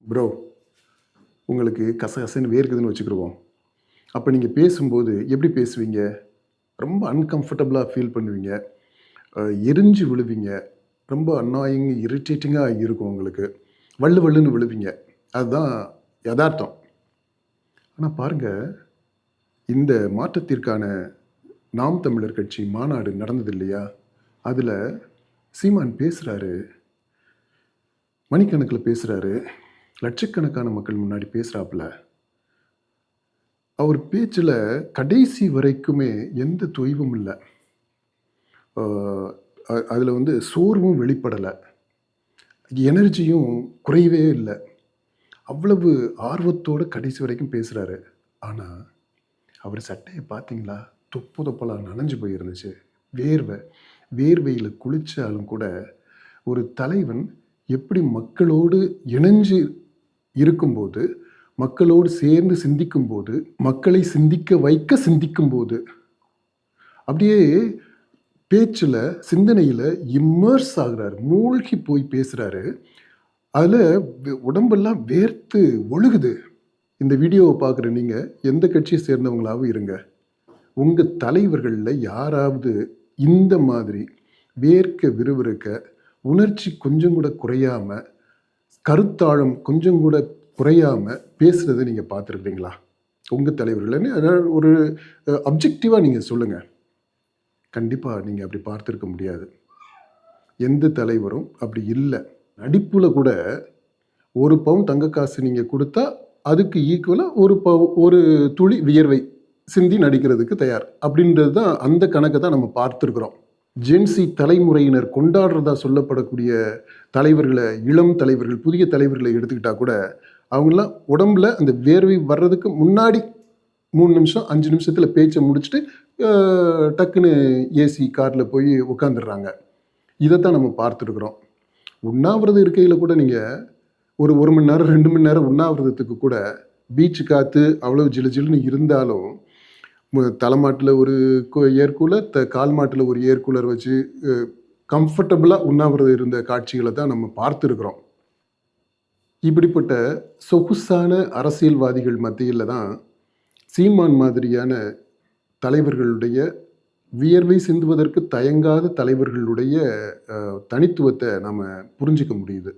Bro, உங்களுக்கு கசகசன்னு வேர்க்குதுன்னு வச்சுக்கிருவோம். அப்போ நீங்கள் பேசும்போது எப்படி பேசுவீங்க? ரொம்ப அன்கம்ஃபர்டபுளாக ஃபீல் பண்ணுவீங்க. எரிஞ்சு விழுவீங்க. ரொம்ப அன்னாயிங், இரிட்டேட்டிங்கா இருக்கும் உங்களுக்கு. வள்ளு வள்ளுன்னு விழுவீங்க. அதுதான் எதார்த்தம். ஆனா பாருங்க, இந்த மாற்றத்திற்கான நாம் தமிழர் கட்சி மாநாடு நடந்தது இல்லையா? அதில சீமான் பேசுறாரு. மணிக்கணக்கில பேசுறாரு. லட்சக்கணக்கான மக்கள் முன்னாடி பேசுறாப்புல. அவர் பேச்சுல கடைசி வரைக்குமே எந்த தொய்வும் இல்ல. ஆ அதில வந்து சோர்வும் வெளிப்படல. எனர்ஜியும் குறையவே இல்ல. அவ்வளவு ஆர்வத்தோட கடைசி வரைக்கும் பேசுறாரு. ஆனா, அவர் சட்டைய பார்த்தீங்களா? தொப்பு தொப்பலா நனைஞ்சு போயிருந்துச்சு. வேர்வை. வேர்வையில குளிச்சாலும் கூட, ஒரு தலைவன் எப்படி மக்களோடு இணைஞ்சு இருக்கும்போது, மக்களோடு சேர்ந்து சிந்திக்கும்போது, மக்களை சிந்திக்க வைக்க சிந்திக்கும்போது, அப்படியே பேச்சுல, சிந்தனையில இம்மர்ஸ் ஆகுறாரு. மூழ்கி போய் பேசுறாரு. அதுல உடம்பெல்லாம் வேர்த்து ஒழுகுது. இந்த வீடியோவ பார்க்குற நீங்க, எந்த கட்சியை சேர்ந்தவங்களாவும் இருங்க. உங்க தலைவர்கள்ல யாராவது இந்த மாதிரி வேர்க்க விறுவிறுக்க, உணர்ச்சி கொஞ்சம் கூட குறையாம, கருத்தாழம் கொஞ்சம் கூட குறையாம பேசுறத நீங்க பார்த்துருக்கிறீங்களா? உங்க தலைவர்கள்ன்னு அதாவது ஒரு அப்ஜெக்டிவா நீங்க சொல்லுங்க. கண்டிப்பா நீங்க அப்படி பார்த்திருக்க முடியாது. எந்த தலைவரும் அப்படி இல்ல. நடிப்புல கூட 1 பவுன் தங்க காசு நீங்க குடுத்தா, அதுக்கு ஈக்குவலா ஒரு துளி வியர்வை சிந்தி நடிக்கிறதுக்கு தயார். அப்படின்றது தான் அந்த கணக்க தான் நம்ம பார்த்திருக்கிறோம். ஜென்சி தலைமுறையினர் கொண்டாடுறதா சொல்லப்படக்கூடிய தலைவர்கள, இளம் தலைவர்கள், புதிய தலைவர்கள எடுத்துக்கிட்டா கூட, அவங்கலாம் உடம்புல அந்த வேர்வை வர்றதுக்கு முன்னாடி 3 நிமிஷம், 5 நிமிஷத்துல பேச்ச முடிச்சுட்டு, டக்குன்னு ஏசி கார்ல போய் உட்காந்துடுறாங்க. இதத்தான் நம்ம பார்த்துருக்குறோம். உண்ணாவிரதம் இருக்கையில கூட நீங்க ஒரு 1 மணி நேரம், 2 மணி நேரம் உண்ணாவிரதத்துக்கு கூட பீச் காத்து அவ்வளவு ஜிலு ஜிலுன்னு இருந்தாலும், தலைமாட்டுல ஒரு ஏர் கூலர், கால் மாட்டுல ஒரு ஏர் கூலர் வச்சு கம்ஃபர்டபுளா உண்ணாவிரதம் இருந்த காட்சிகள தான் நம்ம பார்த்துருக்கிறோம். இப்படிப்பட்ட சொகுசான அரசியல்வாதிகள் மத்தியில தான் சீமான் மாதிரியான தலைவர்களுடைய வியர்வை சிந்துவதற்கு தயங்காத தலைவர்களுடைய தனித்துவத்தை நாம புரிஞ்சுக்க முடியுது.